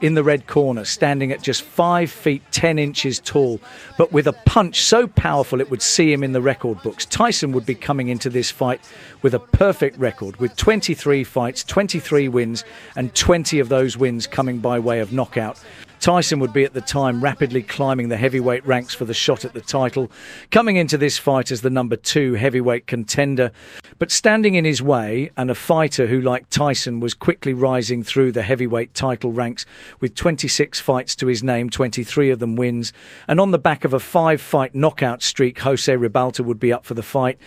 in the red corner, standing at just 5 feet 10 inches tall, but with a punch so powerful it would see him in the record books. Tyson would be coming into this fight with a perfect record, with 23 fights, 23 wins, and 20 of those wins coming by way of knockout. Tyson would be at the time rapidly climbing the heavyweight ranks for the shot at the title, coming into this fight as the number 2 heavyweight contender. But standing in his way, and a fighter who, like Tyson, was quickly rising through the heavyweight title ranks with 26 fights to his name, 23 of them wins. And on the back of a 5-fight knockout streak, José Ribalta would be up for the fight.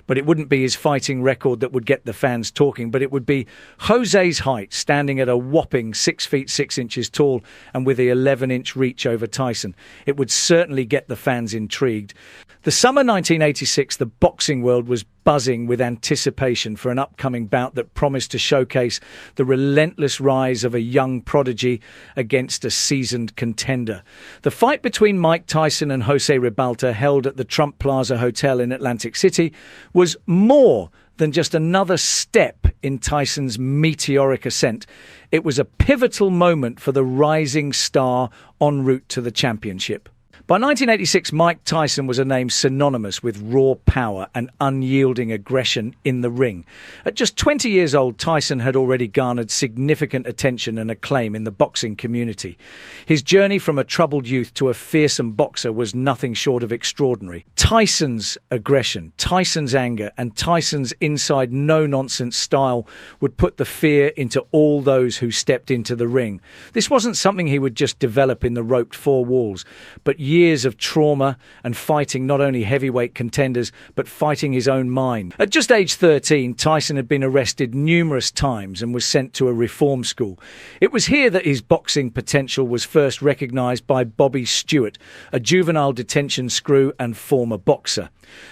But it wouldn't be his fighting record that would get the fans talking, but it would be José's height, standing at a whopping 6 feet 6 inches tall and with the 11-inch reach over Tyson. It would certainly get the fans intrigued. The summer 1986, the boxing world was buzzing with anticipation for an upcoming bout that promised to showcase the relentless rise of a young prodigy against a seasoned contender. The fight between Mike Tyson and José Ribalta, held at the Trump Plaza Hotel in Atlantic City, was more than just another step in Tyson's meteoric ascent. It was a pivotal moment for the rising star en route to the championship. By 1986, Mike Tyson was a name synonymous with raw power and unyielding aggression in the ring. At just 20 years old, Tyson had already garnered significant attention and acclaim in the boxing community. His journey from a troubled youth to a fearsome boxer was nothing short of extraordinary. Tyson's aggression, Tyson's anger, and Tyson's inside no-nonsense style would put the fear into all those who stepped into the ring. This wasn't something he would just develop in the roped 4 walls, but years of trauma and fighting not only heavyweight contenders, but fighting his own mind. At just age 13, Tyson had been arrested numerous times and was sent to a reform school. It was here that his boxing potential was first recognised by Bobby Stewart, a juvenile detention screw and former boxer.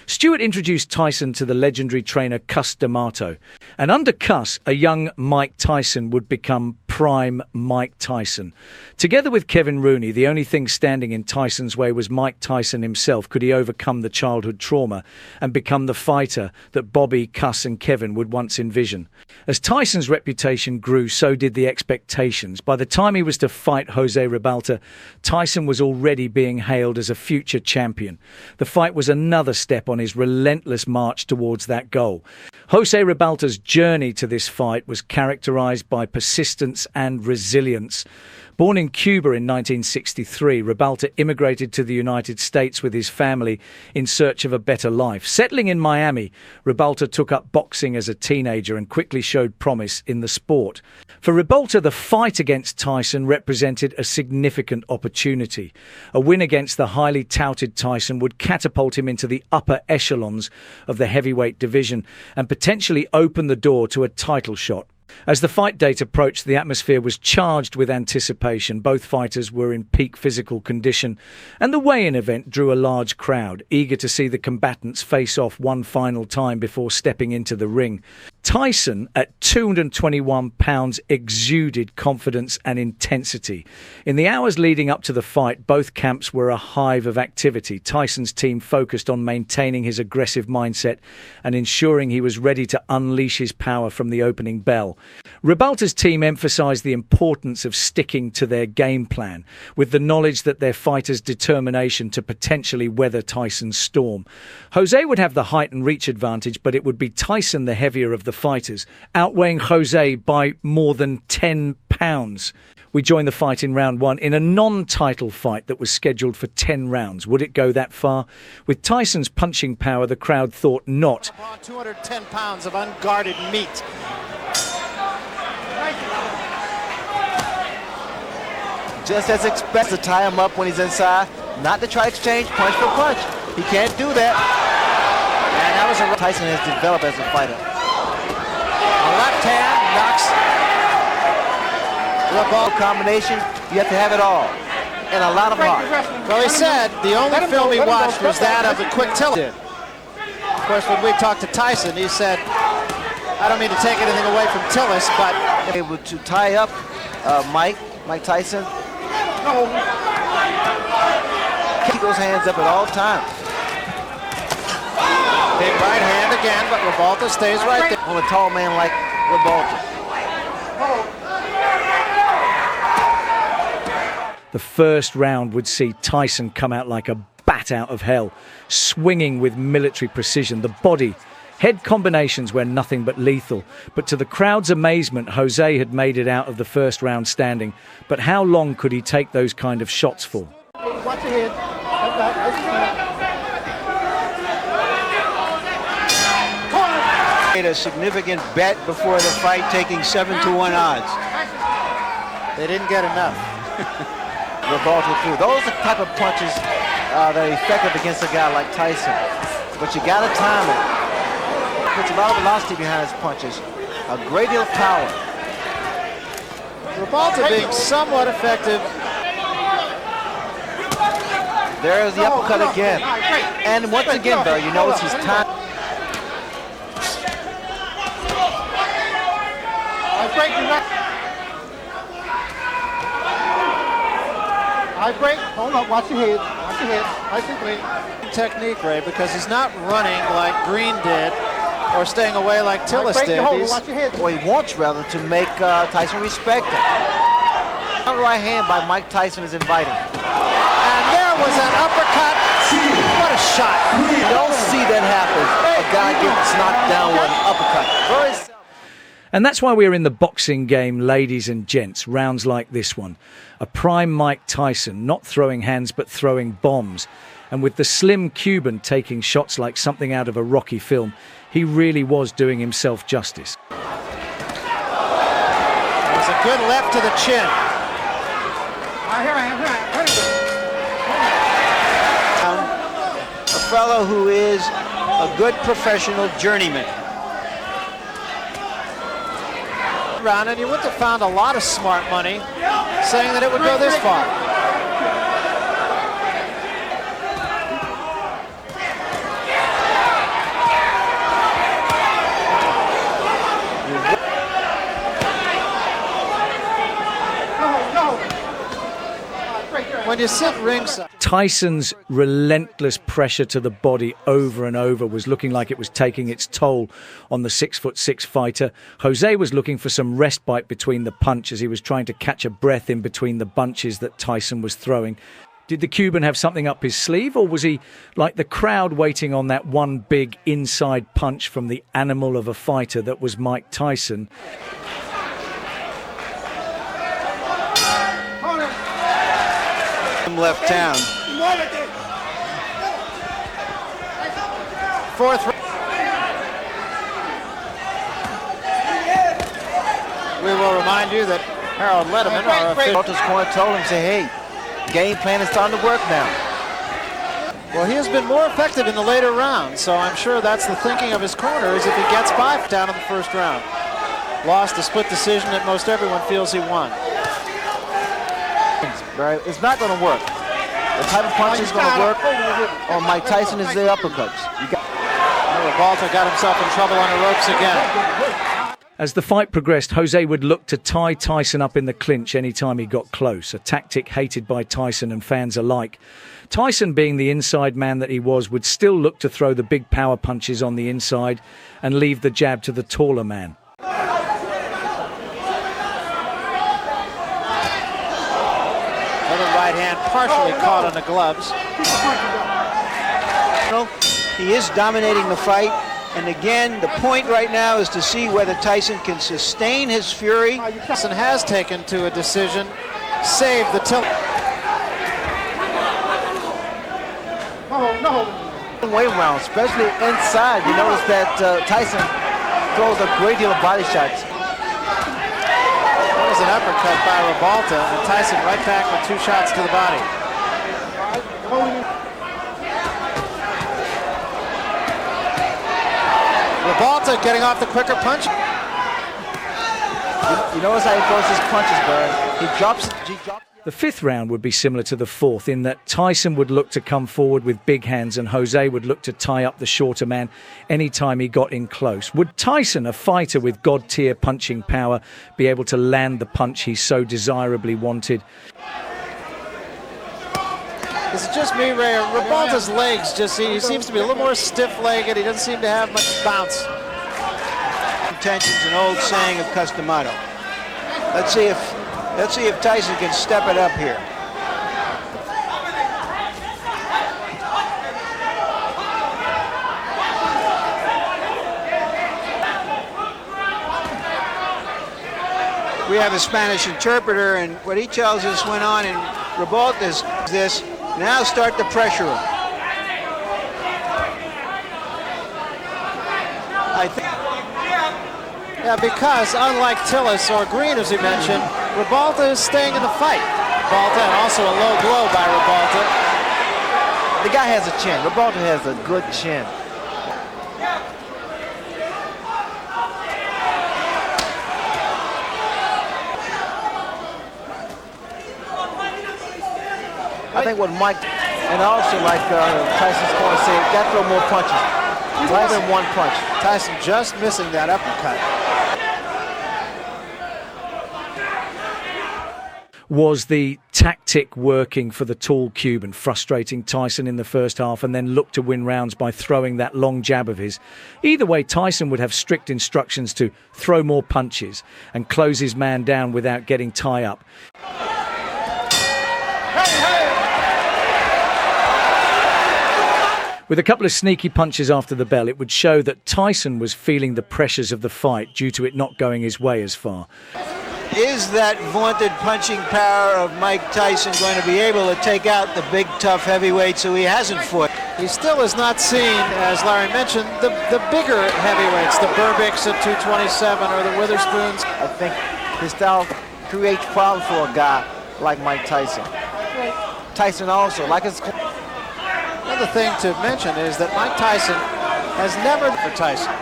Stewart introduced Tyson to the legendary trainer Cus D'Amato, and under Cus, a young Mike Tyson would become prime Mike Tyson. Together with Kevin Rooney, the only thing standing in Tyson's way was Mike Tyson himself. Could he overcome the childhood trauma and become the fighter that Bobby, Cus and Kevin would once envision? As Tyson's reputation grew, so did the expectations. By the time he was to fight José Ribalta, Tyson was already being hailed as a future champion. The fight was another step on his relentless march towards that goal. José Ribalta's journey to this fight was characterized by persistence and resilience. Born in Cuba in 1963, Ribalta immigrated to the United States with his family in search of a better life. Settling in Miami, Ribalta took up boxing as a teenager and quickly showed promise in the sport. For Ribalta, the fight against Tyson represented a significant opportunity. A win against the highly touted Tyson would catapult him into the upper echelons of the heavyweight division and potentially open the door to a title shot. As the fight date approached, the atmosphere was charged with anticipation. Both fighters were in peak physical condition, and the weigh-in event drew a large crowd, eager to see the combatants face off one final time before stepping into the ring. Tyson, at 221 pounds, exuded confidence and intensity. In the hours leading up to the fight, both camps were a hive of activity. Tyson's team focused on maintaining his aggressive mindset and ensuring he was ready to unleash his power from the opening bell. Ribalta's team emphasised the importance of sticking to their game plan, with the knowledge that their fighters' determination to potentially weather Tyson's storm. José would have the height and reach advantage, but it would be Tyson the heavier of the fighters, outweighing José by more than 10 pounds. We joined the fight in round 1 in a non-title fight that was scheduled for 10 rounds. Would it go that far? With Tyson's punching power, the crowd thought not. 210 pounds of unguarded meat. Just as expected to tie him up when he's inside, not to try exchange punch for punch. He can't do that. And that was a Tyson has developed as a fighter. A left hand knocks the ball combination. You have to have it all and a lot of heart. Well, he said the only film he watched was that of the quick tiller. Of course, when we talked to Tyson, he said, I don't mean to take anything away from Tillis, but able to tie up Mike Tyson. Keep those hands up at all times. Big right hand again, but Ribalta stays right there. On a tall man like Ribalta. The first round would see Tyson come out like a bat out of hell, swinging with military precision. The body, head combinations were nothing but lethal. But to the crowd's amazement, Jose had made it out of the first round standing. But how long could he take those kind of shots for? Watch your head. Made a significant bet before the fight, taking 7-1 odds. They didn't get enough. Ribalta threw. Those are the type of punches that are effective against a guy like Tyson. But you got to time it. Puts a lot of velocity behind his punches. A great deal of power. Ribalta being somewhat effective. There's the uppercut again. And once again, though, you notice he's time. I break. Hold on. Watch your head. Watch your head. Nice and clean. Technique, Ray, because he's not running like Green did or staying away like Tillis did. Watch your head. Or he wants, rather, to make Tyson respect him. Right hand by Mike Tyson is inviting. And there was an uppercut. What a shot. You don't see that happen. A guy gets knocked down with an uppercut. Very. And that's why we're in the boxing game, ladies and gents, rounds like this one. A prime Mike Tyson, not throwing hands but throwing bombs. And with the slim Cuban taking shots like something out of a Rocky film, he really was doing himself justice. It was a good left to the chin. Here I am. A fellow who is a good professional journeyman. Round, and you wouldn't have found a lot of smart money saying that it would go this far. When you sit ringside. Tyson's relentless pressure to the body over and over was looking like it was taking its toll on the 6'6" fighter. Jose was looking for some respite between the punches. He was trying to catch a breath in between the bunches that Tyson was throwing. Did the Cuban have something up his sleeve, or was he like the crowd waiting on that one big inside punch from the animal of a fighter that was Mike Tyson? Left town. Fourth. We will remind you that Harold Letterman, our official corner, told him, say, hey, game plan is starting to work now. Well, he has been more effective in the later rounds, so I'm sure that's the thinking of his corners if he gets by down in the first round. Lost a split decision that most everyone feels he won. It's not going to work. The type of punch is going to work on Mike Tyson is the uppercuts. Ribalta got himself in trouble on the ropes again. As the fight progressed, Jose would look to tie Tyson up in the clinch anytime he got close, a tactic hated by Tyson and fans alike. Tyson, being the inside man that he was, would still look to throw the big power punches on the inside and leave the jab to the taller man. Right hand partially caught on the gloves. He is dominating the fight, and again, the point right now is to see whether Tyson can sustain his fury. Tyson has taken to a decision, saved the tilt. Way round, especially inside. You notice that Tyson throws a great deal of body shots. That was an uppercut by Ribalta, and Tyson right back with 2 shots to the body. Ribalta getting off the quicker punch. You notice how he throws his punches, Bird. He drops. The fifth round would be similar to the fourth in that Tyson would look to come forward with big hands and Jose would look to tie up the shorter man anytime he got in close. Would Tyson, a fighter with god-tier punching power, be able to land the punch he so desirably wanted? Is it just me, Ray? Ribalta's legs he seems to be a little more stiff-legged. He doesn't seem to have much bounce. Intention's an old saying of Customato. Let's see if Tyson can step it up here. have a Spanish interpreter, and what he tells us went on in Ribalta's this. Now start to pressure him. I think. Yeah, because unlike Tillis or Green, as he mentioned, Ribalta is staying in the fight. Ribalta, and also a low blow by Ribalta. The guy has a chin. Ribalta has a good chin. I think what Mike, and also like Tyson's corner said, got to throw more punches. Rather than one punch. Tyson just missing that uppercut. Was the tactic working for the tall Cuban, frustrating Tyson in the first half and then look to win rounds by throwing that long jab of his? Either way, Tyson would have strict instructions to throw more punches and close his man down without getting tie up. With a couple of sneaky punches after the bell, it would show that Tyson was feeling the pressures of the fight due to it not going his way as far. Is that vaunted punching power of Mike Tyson going to be able to take out the big, tough heavyweights who he hasn't fought? He still is not seen, as Larry mentioned, the bigger heavyweights, the Burbicks at 227 or the Witherspoons. I think his style creates problems for a guy like Mike Tyson. Tyson also, like his... Another thing to mention is that Mike Tyson has never for Tyson.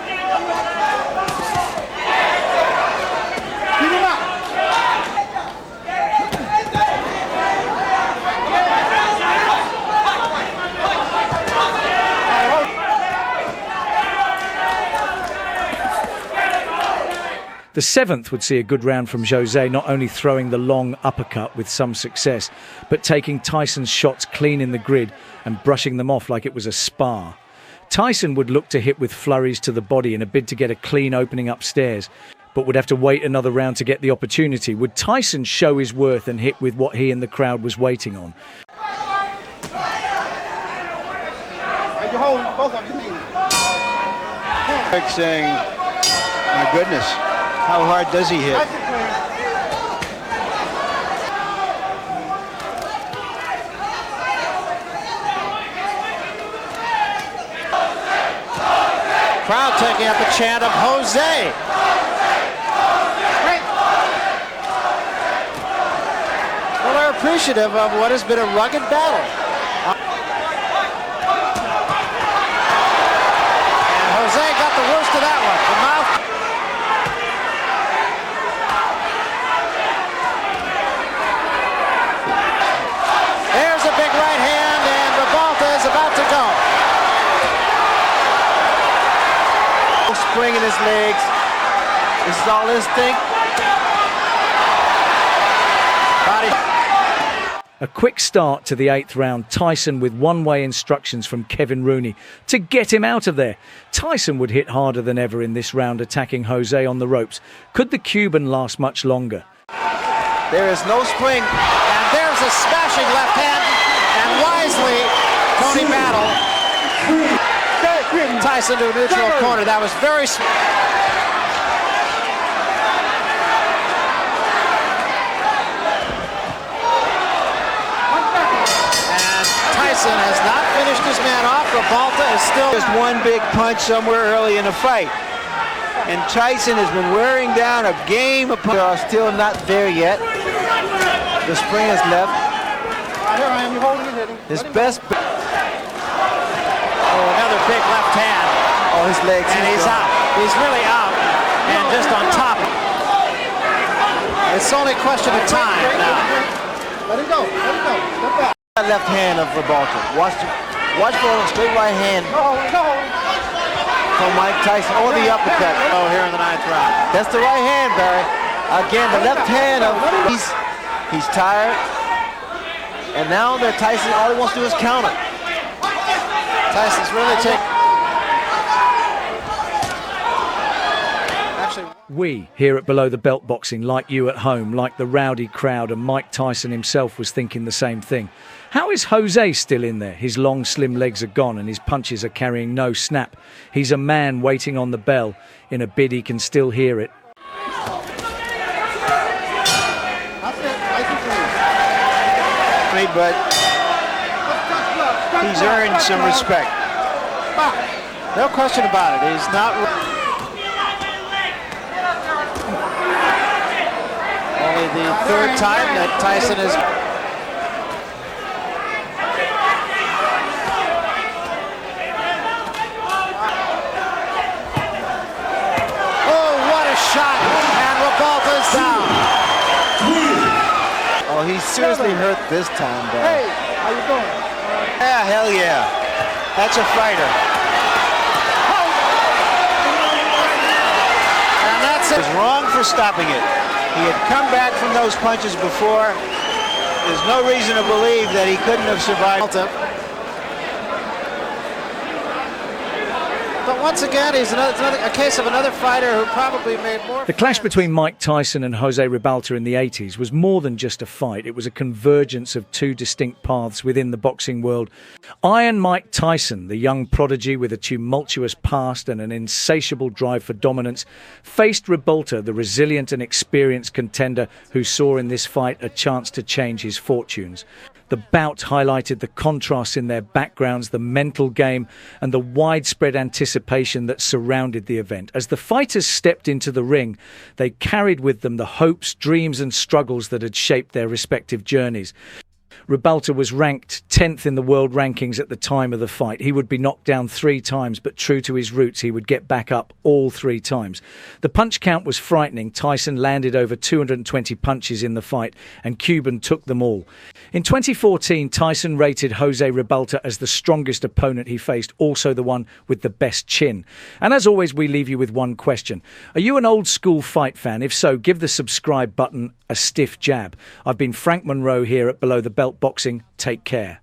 The seventh would see a good round from José, not only throwing the long uppercut with some success, but taking Tyson's shots clean in the grid and brushing them off like it was a spar. Tyson would look to hit with flurries to the body in a bid to get a clean opening upstairs, but would have to wait another round to get the opportunity. Would Tyson show his worth and hit with what he and the crowd was waiting on? You hold both of your knees. Saying, my goodness, how hard does he hit? Crowd taking up a chant of Jose. Well, they're appreciative of what has been a rugged battle. And Jose got the worst of that one. The mouth. There's a big right hand, and Ribalta is about to go. Spring in his legs. This is all instinct. Body. A quick start to the eighth round, Tyson with one-way instructions from Kevin Rooney to get him out of there. Tyson would hit harder than ever in this round, attacking Jose on the ropes. Could the Cuban last much longer? There is no spring. And there's a smashing left hand, and wisely, Tony Battle. Tyson to a neutral corner. That was very and Tyson has not finished his man off. Ribalta is still Just one big punch somewhere early in the fight. And Tyson has been wearing down a game of They are still not there yet. The spring is left. Here I am. You holding it, hitting. His best. another big left hand. Oh, his legs. And he's out. He's really out. And just on top. It's only a question of time now. Let him go. Let him go. Step back. Left hand of Ribalta. Watch for a straight right hand Go. from Mike Tyson or the uppercut. Oh, here in the ninth round. That's the right hand, Barry. Again, the left hand of he's tired. And now that Tyson, all he wants to do is counter. Tyson's really taking. We here at Below the Belt Boxing, like you at home, like the rowdy crowd, and Mike Tyson himself was thinking the same thing. How is Jose still in there? His long, slim legs are gone and his punches are carrying no snap. He's a man waiting on the bell in a bid he can still hear it. Tommy, but he's earned some respect. No question about it. He's not. Only the third time that Tyson has. Oh, what a shot! And Ribalta's down. Oh, he's seriously hurt this time, though. Hey, how you doing? Yeah, hell yeah. That's a fighter. And that's He it. was wrong for stopping it. He had come back from those punches before. There's no reason to believe that he couldn't have survived. But once again, it's a case of another fighter who probably made more. The clash between Mike Tyson and José Ribalta in the 80s was more than just a fight. It was a convergence of two distinct paths within the boxing world. Iron Mike Tyson, the young prodigy with a tumultuous past and an insatiable drive for dominance, faced Ribalta, the resilient and experienced contender who saw in this fight a chance to change his fortunes. The bout highlighted the contrasts in their backgrounds, the mental game, and the widespread anticipation that surrounded the event. As the fighters stepped into the ring, they carried with them the hopes, dreams, and struggles that had shaped their respective journeys. Ribalta was ranked 10th in the world rankings at the time of the fight. He would be knocked down 3 times, but true to his roots, he would get back up all 3 times. The punch count was frightening. Tyson landed over 220 punches in the fight, and Cuban took them all. In 2014, Tyson rated José Ribalta as the strongest opponent he faced, also the one with the best chin. And as always, we leave you with one question. Are you an old school fight fan? If so, give the subscribe button a stiff jab. I've been Frank Monroe here at Below the Belt Boxing. Take care.